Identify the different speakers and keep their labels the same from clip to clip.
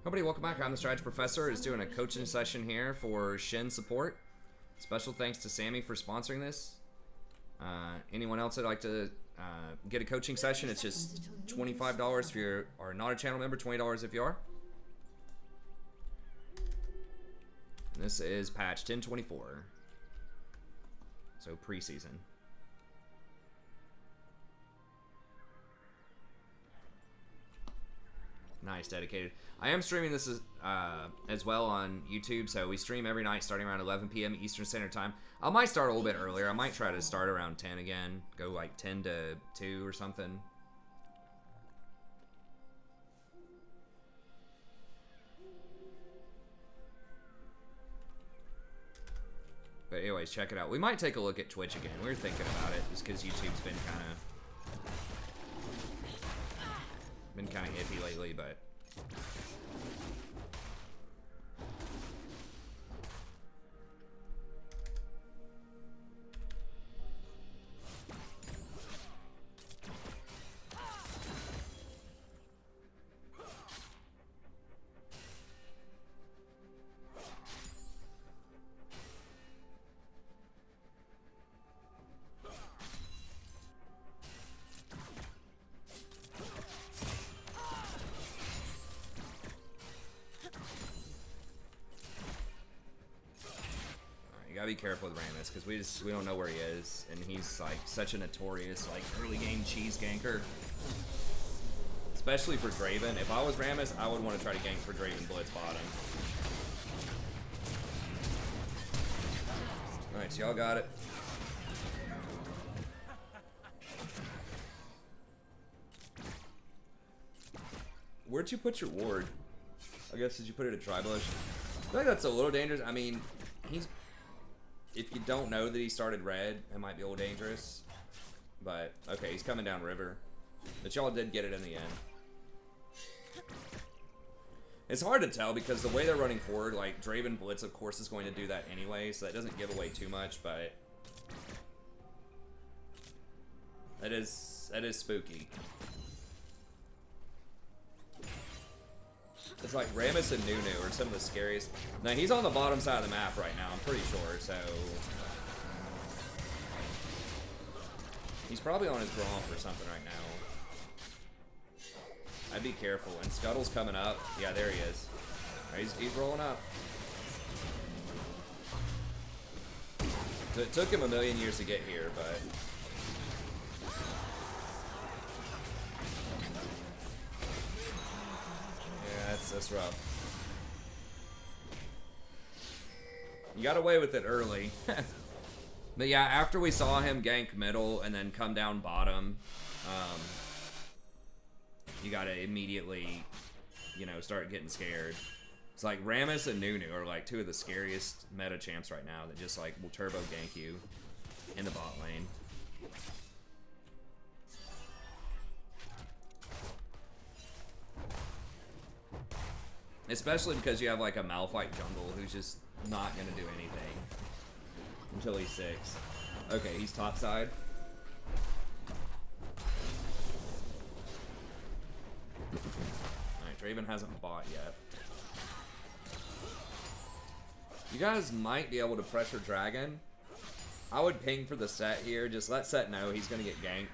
Speaker 1: Everybody, welcome back. I'm the Strategy Professor. Is doing a coaching session here for Shen support. Special thanks to Sammy for sponsoring this. Anyone else that'd like to get a coaching session, it's just $25 if you are not a channel member, $20 if you are. And this is patch 1024. So preseason. Nice, dedicated. I am streaming this as well on YouTube, so we stream every night starting around 11 p.m. Eastern Standard Time. I might start a little bit earlier. I might try to start around 10 again, go like 10 to 2 or something. But anyways, check it out. We might take a look at Twitch again. We were thinking about it just because YouTube's been kind of iffy lately, but gotta be careful with Rammus because we don't know where he is, and he's like such a notorious like early game cheese ganker, especially for Draven. If I was Rammus, I would want to try to gank for Draven Blitz bottom. All right, so y'all got it. Where'd you put your ward? I guess did you put it at Tribush? I feel like that's a little dangerous. I mean, he's. If you don't know that he started red, it might be a little dangerous. But, okay, he's coming down river. But y'all did get it in the end. It's hard to tell because the way they're running forward, like, Draven Blitz, of course, is going to do that anyway, so that doesn't give away too much, but that is spooky. It's like Rammus and Nunu are some of the scariest. Now, he's on the bottom side of the map right now, I'm pretty sure, so he's probably on his Gromp or something right now. I'd be careful. And Scuttle's coming up. Yeah, there he is. He's rolling up. So it took him a million years to get here, but that's rough. You got away with it early. But yeah, after we saw him gank middle and then come down bottom, you gotta immediately, you know, start getting scared. It's like Rammus and Nunu are like two of the scariest meta champs right now that just like will turbo gank you in the bot lane. Especially because you have like a Malphite jungle who's just not gonna do anything until he's 6. Okay, he's top side. Alright, Draven hasn't bought yet. You guys might be able to pressure Dragon. I would ping for the set here. Just let set know he's gonna get ganked.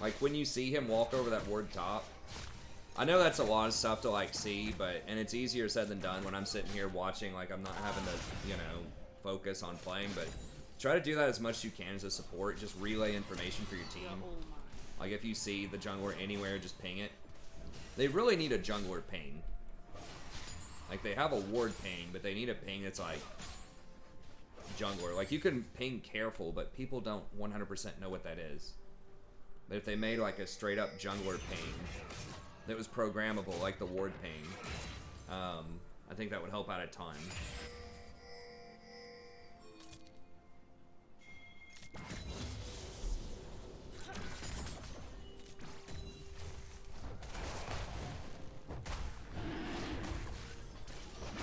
Speaker 1: Like when you see him walk over that ward top. I know that's a lot of stuff to like see, and it's easier said than done when I'm sitting here watching, like I'm not having to, you know, focus on playing, but try to do that as much as you can as a support. Just relay information for your team. Like if you see the jungler anywhere, just ping it. They really need a jungler ping. Like they have a ward ping, but they need a ping that's like jungler. Like you can ping careful, but people don't 100% know what that is. But if they made like a straight up jungler ping that was programmable, like the ward ping, I think that would help out a ton.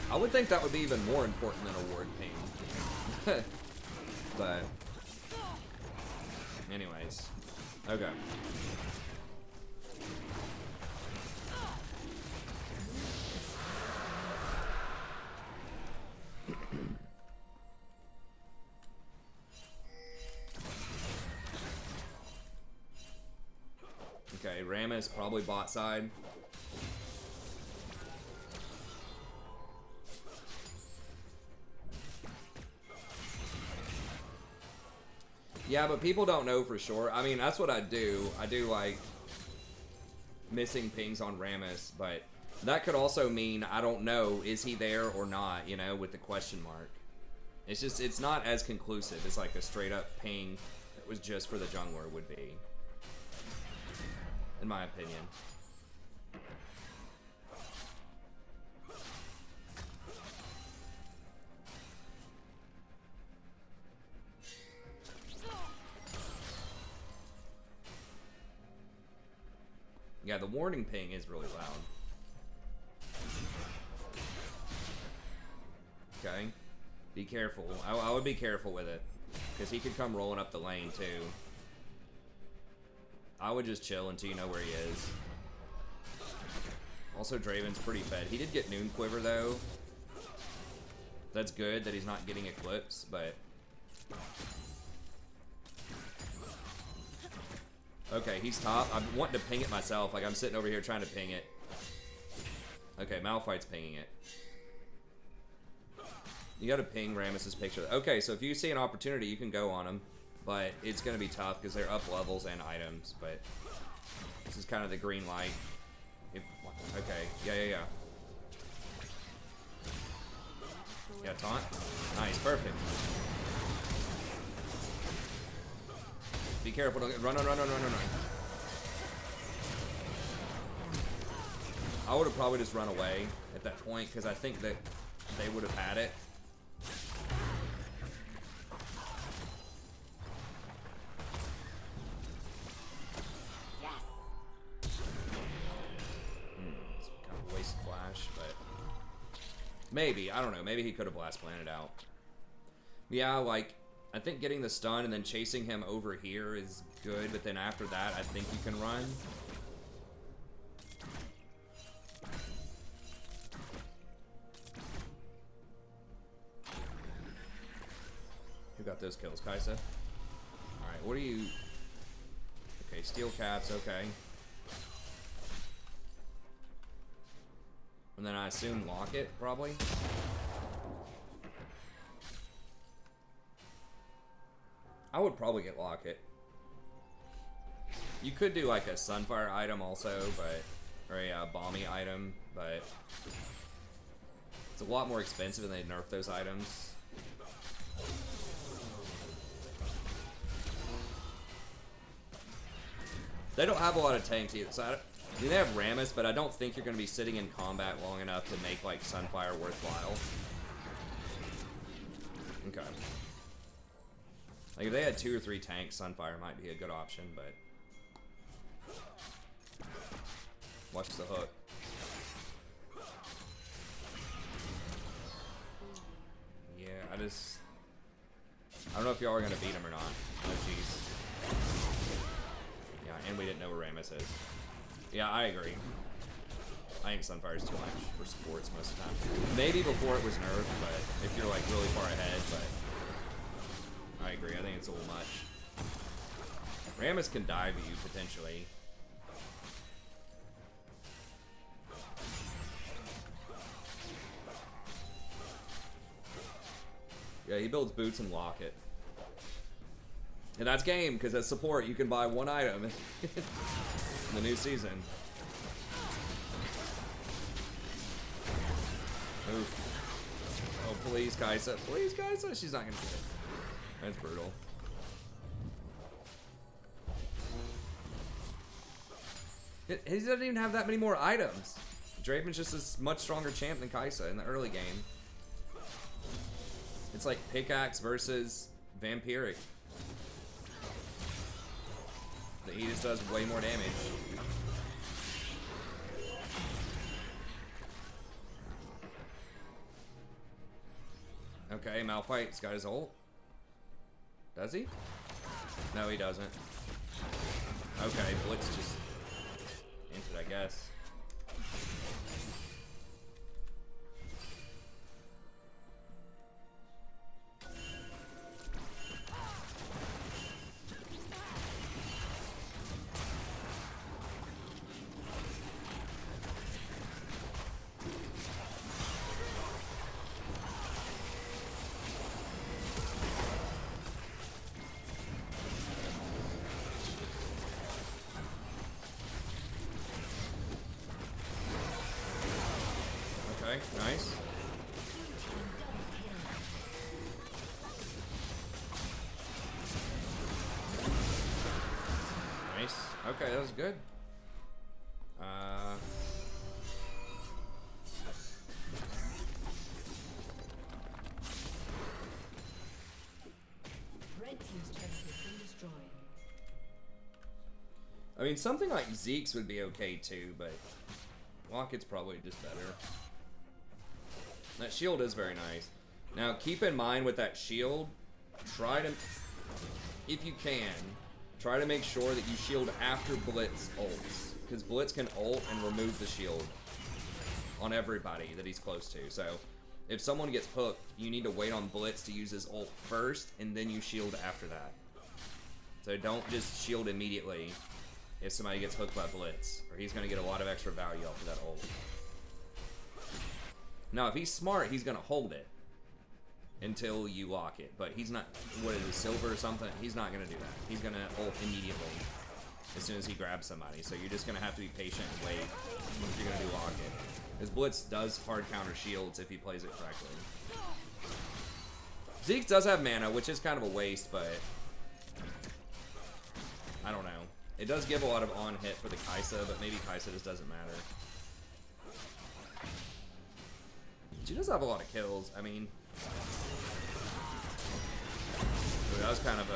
Speaker 1: I would think that would be even more important than a ward ping. But anyways, okay. Rammus, probably bot side. Yeah, but people don't know for sure. I mean, that's what I do. I do, like, missing pings on Rammus, but that could also mean I don't know, is he there or not, you know, with the question mark. It's just, it's not as conclusive as, like, a straight-up ping that was just for the jungler would be. In my opinion. Yeah, the warning ping is really loud. Okay. Be careful. I would be careful with it. Because he could come rolling up the lane, too. I would just chill until you know where he is. Also, Draven's pretty fed. He did get Noon Quiver, though. That's good that he's not getting Eclipse, but... Okay, he's top. I'm wanting to ping it myself. Like, I'm sitting over here trying to ping it. Okay, Malphite's pinging it. You gotta ping Rammus's picture. Okay, so if you see an opportunity, you can go on him. But it's gonna be tough because they're up levels and items. But this is kind of the green light. Okay, yeah. Yeah, taunt. Nice, perfect. Be careful, don't get, run. I would have probably just run away at that point because I think that they would have had it.
Speaker 2: Yes.
Speaker 1: It's kind of a wasted flash, but maybe, I don't know, maybe he could have blast planted out. Yeah, like, I think getting the stun and then chasing him over here is good, but then after that, I think you can run. Who got those kills, Kaisa? Alright, what are you... Okay, steel caps, okay. And then I assume lock it, probably? I would probably get Locket. You could do like a Sunfire item also, but... Or a Balmy item, but... It's a lot more expensive and they nerf those items. They don't have a lot of tanks either, so I mean, they have Rammus, but I don't think you're going to be sitting in combat long enough to make, like, Sunfire worthwhile. Okay. Like, if they had 2 or 3 tanks, Sunfire might be a good option, but... Watch the hook. Yeah, I don't know if y'all are going to beat him or not. Oh, jeez. Yeah, and we didn't know where Rammus is. Yeah, I agree. I think Sunfire's too much for supports most of the time. Maybe before it was nerfed, but if you're like really far ahead, but I agree, I think it's a little much. Rammus can dive you, potentially. Yeah, he builds boots and locket. And that's game, because as support, you can buy 1 item in the new season. Oof. Oh, please, Kaisa. Please, Kaisa. She's not going to get it. That's brutal. He doesn't even have that many more items. Draven's just a much stronger champ than Kaisa in the early game. It's like Pickaxe versus Vampiric. He just does way more damage. Okay, Malphite's got his ult. Does he? No, he doesn't. Okay, Blitz just entered, I guess. Okay, nice. Nice. Okay, that was good.
Speaker 2: Red team's turret has been destroyed.
Speaker 1: I mean, something like Zeke's would be okay too, but Locket's probably just better. That shield is very nice. Now, keep in mind with that shield, try to, if you can, try to make sure that you shield after Blitz ults. Because Blitz can ult and remove the shield on everybody that he's close to. So, if someone gets hooked, you need to wait on Blitz to use his ult first, and then you shield after that. So don't just shield immediately if somebody gets hooked by Blitz, or he's going to get a lot of extra value off of that ult. Now, if he's smart, he's going to hold it until you lock it. But he's not, what is it, silver or something? He's not going to do that. He's going to ult immediately as soon as he grabs somebody. So you're just going to have to be patient and wait if you're going to do lock it. Because Blitz does hard counter shields if he plays it correctly. Zeke does have mana, which is kind of a waste, but I don't know. It does give a lot of on-hit for the Kai'Sa, but maybe Kai'Sa just doesn't matter. She does have a lot of kills. I mean, that was kind of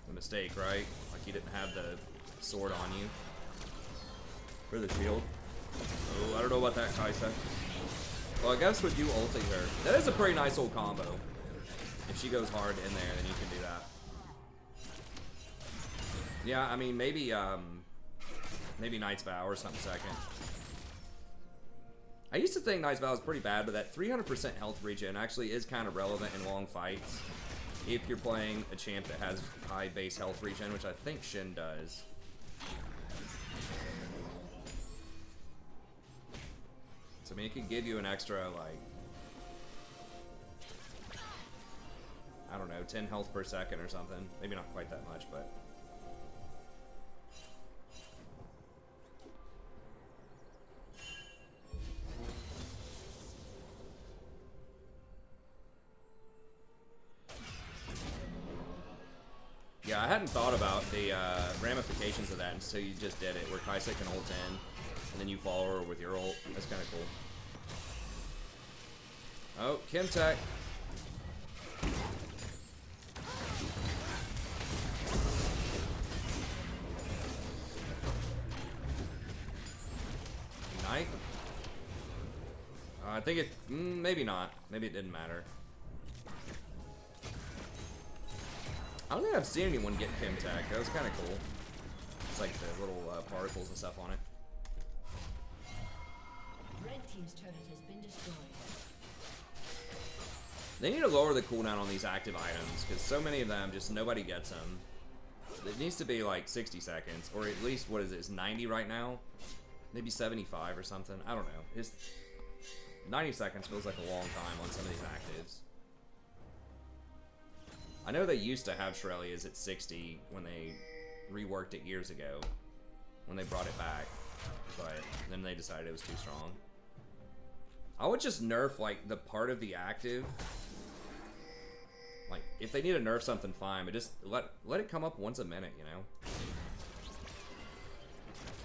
Speaker 1: a mistake, right? Like you didn't have the sword on you for the shield. Oh, I don't know about that, Kai'Sa. Well, I guess with you ulting her, that is a pretty nice old combo. If she goes hard in there, then you can do that. Yeah, I mean, maybe Knight's Vow or something second. I used to think Knight's Vow was pretty bad, but that 300% health regen actually is kind of relevant in long fights. If you're playing a champ that has high base health regen, which I think Shen does. So, I mean, it could give you an extra, like, I don't know, 10 health per second or something. Maybe not quite that much, but... Yeah, I hadn't thought about the ramifications of that until you just did it, where Kai'Sa can ult in, and then you follow her with your ult. That's kind of cool. Oh, Kimtech. Knight? I think it, maybe not. Maybe it didn't matter. I don't think I've seen anyone get Kimtech. That was kind of cool. It's like the little particles and stuff on it.
Speaker 2: Red team's turret has been destroyed.
Speaker 1: They need to lower the cooldown on these active items, because so many of them, just nobody gets them. It needs to be like 60 seconds, or at least, what is it, it's 90 right now? Maybe 75 or something. I don't know. It's 90 seconds feels like a long time on some of these actives. I know they used to have Shurelya's at 60 when they reworked it years ago, when they brought it back, but then they decided it was too strong. I would just nerf, like, the part of the active. Like, if they need to nerf something, fine, but just let it come up once a minute, you know?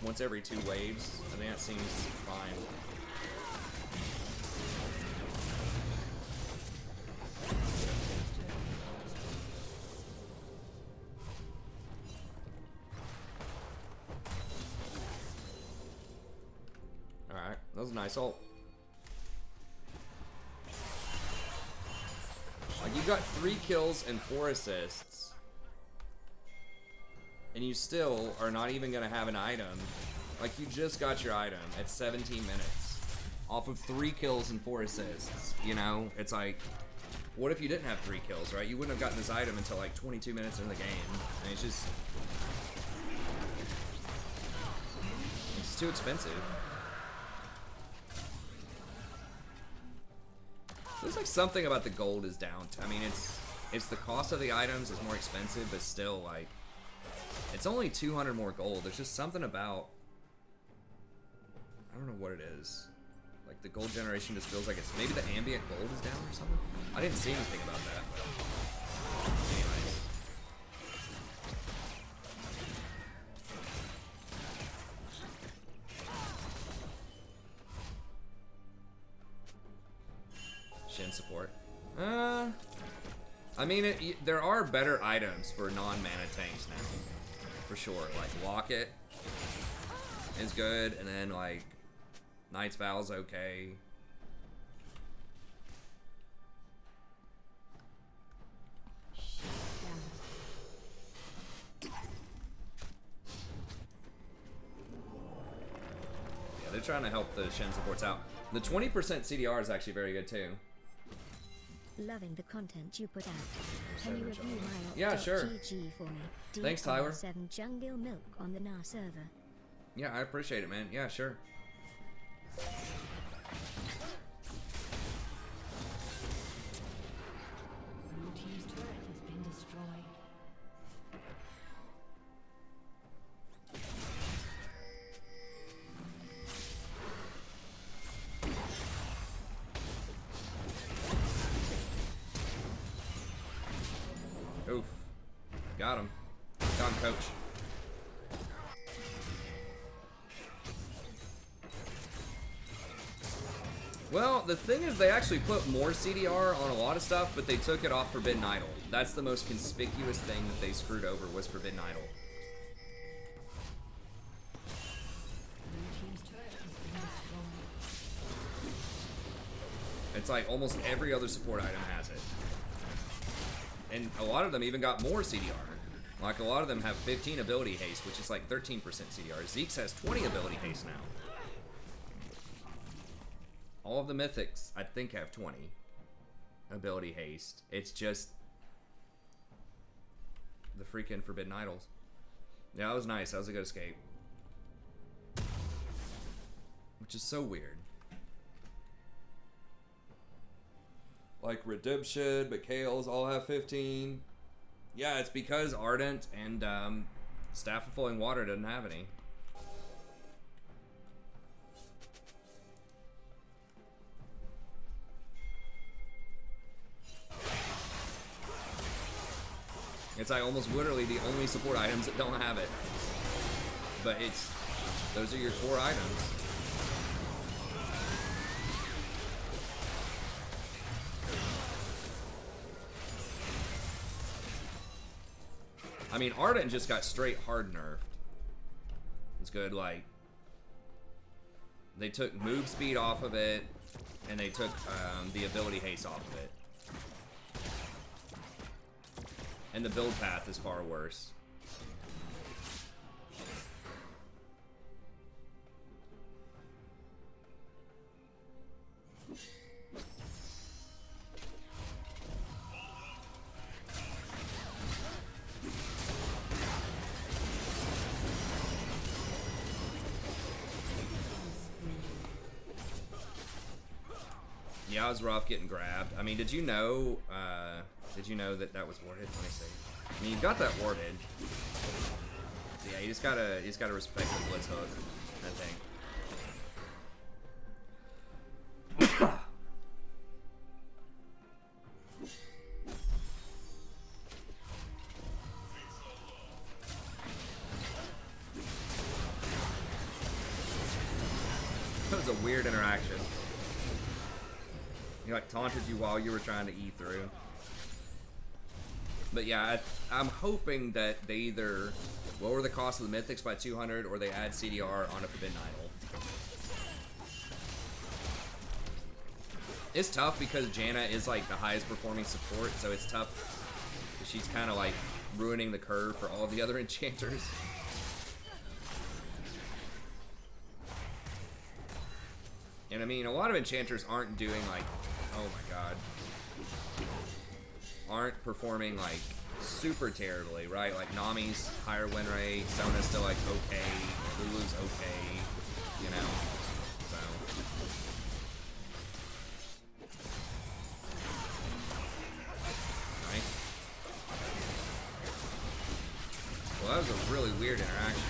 Speaker 1: Once every 2 waves, I think that seems fine. Alright, that was a nice ult. Like, you got 3 kills and 4 assists. And you still are not even gonna have an item. Like, you just got your item at 17 minutes. Off of 3 kills and 4 assists. You know? It's like, what if you didn't have 3 kills, right? You wouldn't have gotten this item until like 22 minutes into the game. And it's just... it's too expensive. Looks like something about the gold is down. I mean, it's the cost of the items is more expensive, but still, like, it's only 200 more gold. There's just something about, I don't know what it is. Like the gold generation just feels like it's maybe the ambient gold is down or something. I didn't see anything about that. But anyways. Shen support. I mean, there are better items for non-mana tanks now, for sure. Like Locket is good, and then like Knight's Vow's okay. Yeah, they're trying to help the Shen supports out. The 20% CDR is actually very good too.
Speaker 3: Loving the content you put out. Can you review my
Speaker 1: Yeah, sure.
Speaker 3: GG for me?
Speaker 1: Thanks, Tyler.
Speaker 3: 7 Jungle Milk on the NAR server.
Speaker 1: Yeah, I appreciate it, man. Yeah, sure.
Speaker 2: Blue team's turret has been destroyed.
Speaker 1: Oof. Got him. Got him, coach. Well, the thing is they actually put more CDR on a lot of stuff, but they took it off Forbidden Idol. That's the most conspicuous thing that they screwed over was Forbidden Idol.
Speaker 2: Blue team's turret has been destroyed.
Speaker 1: It's like almost every other support item has it. And a lot of them even got more CDR. Like a lot of them have 15 ability haste, which is like 13% CDR. Zeke's has 20 ability haste now. All of the mythics, I think, have 20 ability haste. It's just the freaking Forbidden Idols. Yeah, that was nice. That was a good escape. Which is so weird. Like Redemption, Mikhail's all have 15. Yeah, it's because Ardent and Staff of Flowing Water doesn't have any. It's like almost literally the only support items that don't have it. But those are your core items. I mean, Ardent just got straight hard nerfed. It's good, like, they took move speed off of it, and they took the ability haste off of it. And the build path is far worse. Yeah, it was rough getting grabbed. I mean, did you know that that was warded? Let me see. I mean, you got that warded. So yeah, you just gotta respect the blitz hook, I think. That was a weird interaction. He like taunted you while you were trying to E through. But yeah, I'm hoping that they either lower the cost of the mythics by 200 or they add CDR on a Forbidden Idol. It's tough because Janna is like the highest performing support, so it's tough. She's kind of like ruining the curve for all the other enchanters. And I mean, a lot of enchanters aren't doing like, oh my god, aren't performing like super terribly, right? Like Nami's higher win rate, Sona's still like okay, Lulu's okay, you know, so. Right? Well, that was a really weird interaction.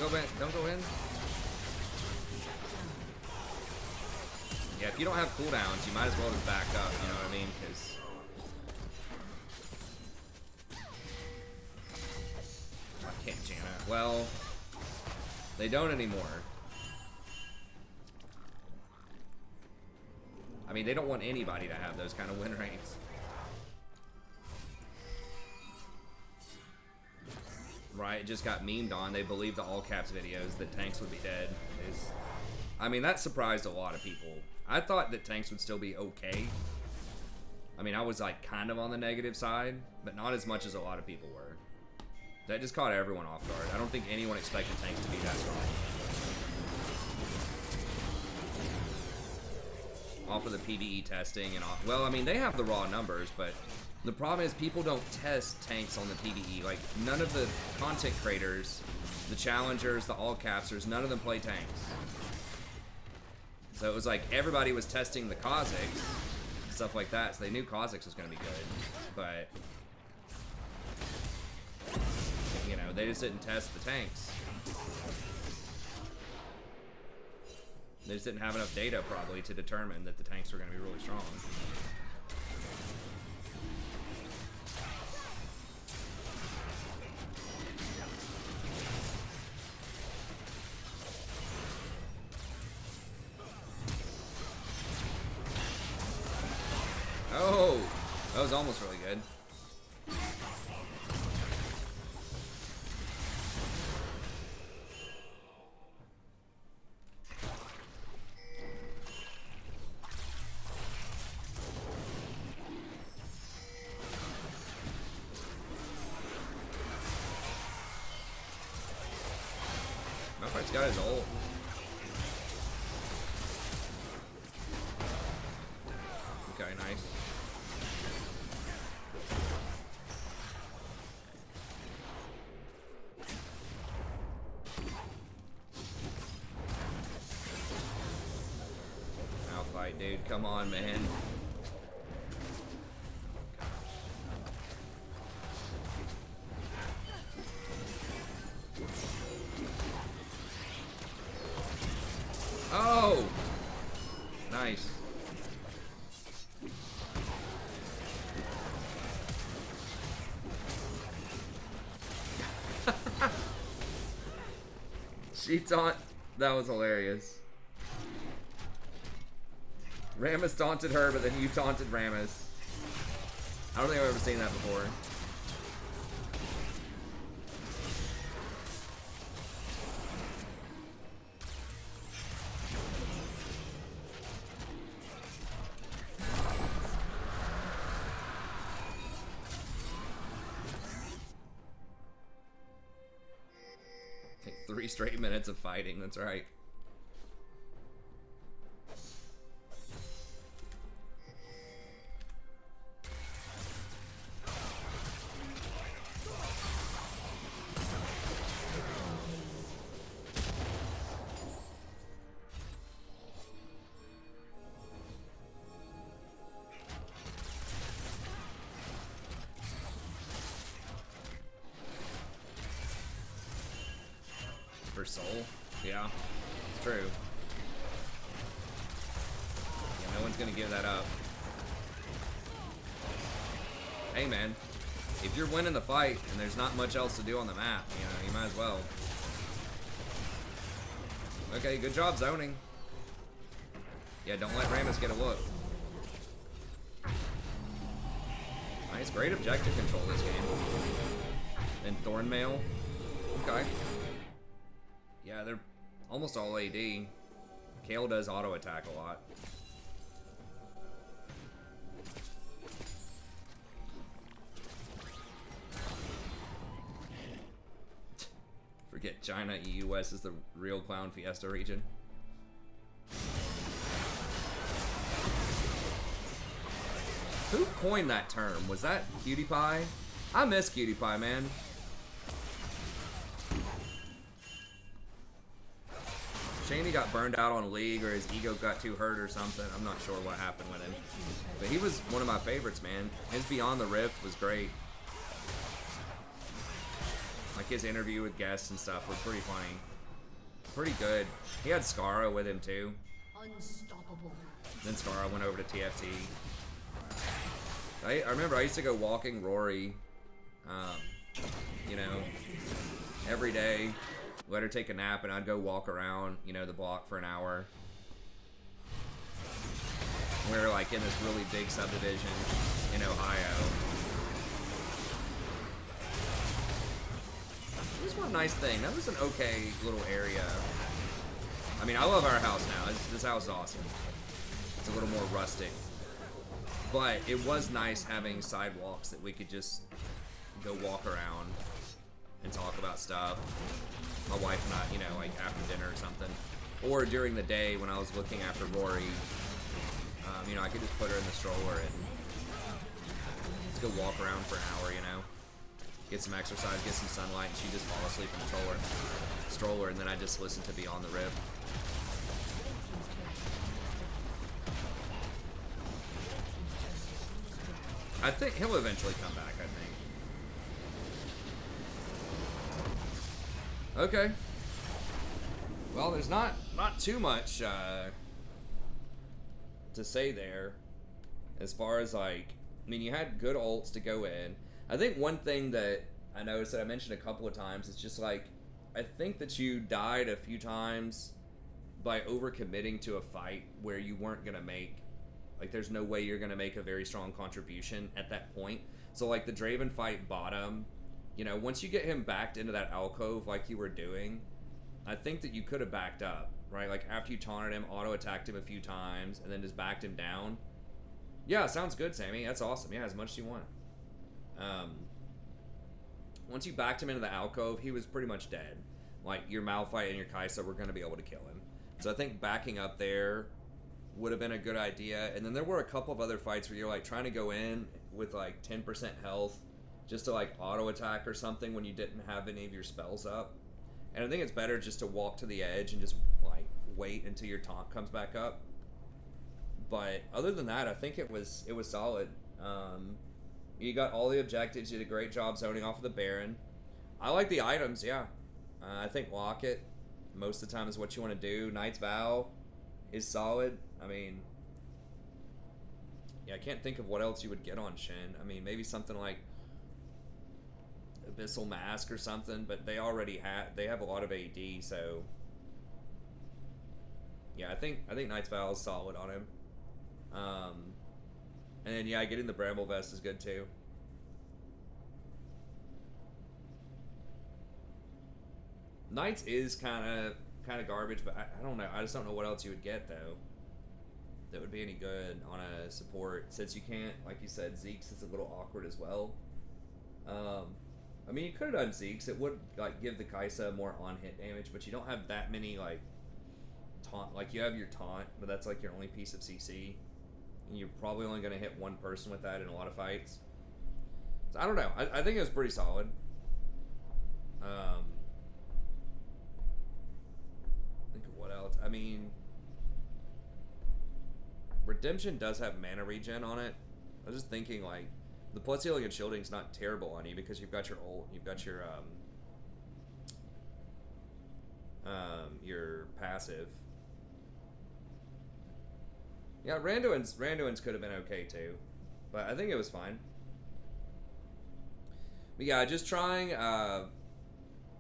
Speaker 1: go in. Don't go in. Yeah, if you don't have cooldowns, you might as well just back up, you know what I mean? Because I can't jam it. Well, they don't anymore. I mean, they don't want anybody to have those kind of win rates. Right, it just got memed on. They believed the all caps videos that tanks would be dead. I mean, that surprised a lot of people. I thought that tanks would still be okay. I mean, I was like kind of on the negative side, but not as much as a lot of people were. That just caught everyone off guard. I don't think anyone expected tanks to be that strong. Off of the PvE testing and all. Well, I mean, they have the raw numbers, but the problem is people don't test tanks on the PvE. Like, none of the content creators, the challengers, the all capsers, none of them play tanks. So it was like everybody was testing the Kha'Zix, stuff like that, so they knew Kha'Zix was going to be good. But, you know, they just didn't test the tanks. They just didn't have enough data, probably, to determine that the tanks were going to be really strong. Oh! That was almost really good. Malphite's got his ult. Okay, nice. Malphite, dude, come on, man. Oh! Nice. She taunt. That was hilarious. Rammus taunted her, but then you taunted Rammus. I don't think I've ever seen that before. Like 3 straight minutes of fighting, that's right. For soul? Yeah, it's true. Yeah, no one's gonna give that up. Hey man, if you're winning the fight and there's not much else to do on the map, you know, you might as well. Okay, good job zoning. Yeah, don't let Rammus get a look. Nice, great objective control this game. And Thornmail. Okay. Yeah, they're almost all AD. Kale does auto attack a lot. Forget China, EU West is the real clown fiesta region. Who coined that term? Was that Cutie Pie? I miss Cutie Pie, man. Shaney got burned out on League, or his ego got too hurt or something. I'm not sure what happened with him. But he was one of my favorites, man. His Beyond the Rift was great. Like his interview with guests and stuff was pretty funny. pretty good. He had Scarra with him too.
Speaker 2: Unstoppable.
Speaker 1: Then Scarra went over to TFT. I remember I used to go walking Rory, you know, every day. Let her take a nap, and I'd go walk around, you know, the block for an hour. We were like in this really big subdivision in Ohio. Here's one nice thing. That was an okay little area. I mean, I love our house now. This house is awesome. It's a little more rustic. But it was nice having sidewalks that we could just go walk around and talk about stuff. My wife and I, you know, like after dinner or something. Or during the day when I was looking after Rory, you know, I could just put her in the stroller and just go walk around for an hour, you know. Get some exercise, get some sunlight, and she'd just fall asleep in the stroller, and then I just listen to Beyond the Rift. I think he'll eventually come back, I think. Okay. Well, there's not too much to say there as far as, like, I mean, you had good ults to go in. I think one thing that I noticed that I mentioned a couple of times is just, like, I think that you died a few times by overcommitting to a fight where you weren't going to make, like, there's no way you're going to make a very strong contribution at that point. So, like, the Draven fight bottom, you know, once you get him backed into that alcove like you were doing, I think that you could have backed up, right? Like, after you taunted him, auto-attacked him a few times, and then just backed him down. Yeah, sounds good, Sammy. That's awesome. Yeah, as much as you want. Once you backed him into the alcove, he was pretty much dead. Like, your Malphite and your Kaisa were going to be able to kill him. So I think backing up there would have been a good idea. And then there were a couple of other fights where you're, like, trying to go in with, like, 10% health just to, like, auto-attack or something when you didn't have any of your spells up. And I think it's better just to walk to the edge and just, like, wait until your taunt comes back up. But other than that, I think it was solid. You got all the objectives. You did a great job zoning off of the Baron. I like the items, yeah. I think Locket, most of the time, is what you want to do. Knight's Vow is solid. I mean, yeah, I can't think of what else you would get on Shen. I mean, maybe something like Abyssal Mask or something, but they already have a lot of AD, so yeah, I think Knight's Vow is solid on him. And then yeah, getting the Bramble Vest is good too. Knights is kind of garbage, but I don't know. I just don't know what else you would get though that would be any good on a support, since you can't, like you said, Zeke's is a little awkward as well. I mean, you could have done Zeke's. It would, like, give the Kaisa more on-hit damage, but you don't have that many, like, taunt. Like, you have your taunt, but that's, like, your only piece of CC. And you're probably only going to hit one person with that in a lot of fights. So, I don't know. I think it was pretty solid. Think of what else. I mean, Redemption does have mana regen on it. I was just thinking, like, the plus healing and shielding is not terrible on you because you've got your ult, you've got your passive. Yeah, Randuin's could have been okay too, but I think it was fine. But yeah, just trying,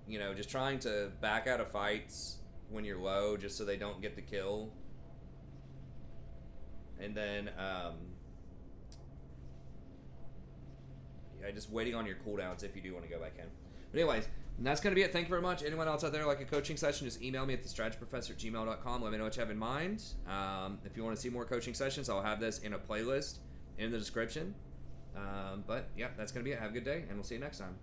Speaker 1: you know, just trying to back out of fights when you're low, just so they don't get the kill, and then yeah, just waiting on your cooldowns if you do want to go back in. But anyways, that's going to be it. Thank you very much. Anyone else out there like a coaching session, just email me at thestrategyprofessor@gmail.com. Let me know what you have in mind. If you want to see more coaching sessions, I'll have this in a playlist in the description. But yeah, that's going to be it. Have a good day, and we'll see you next time.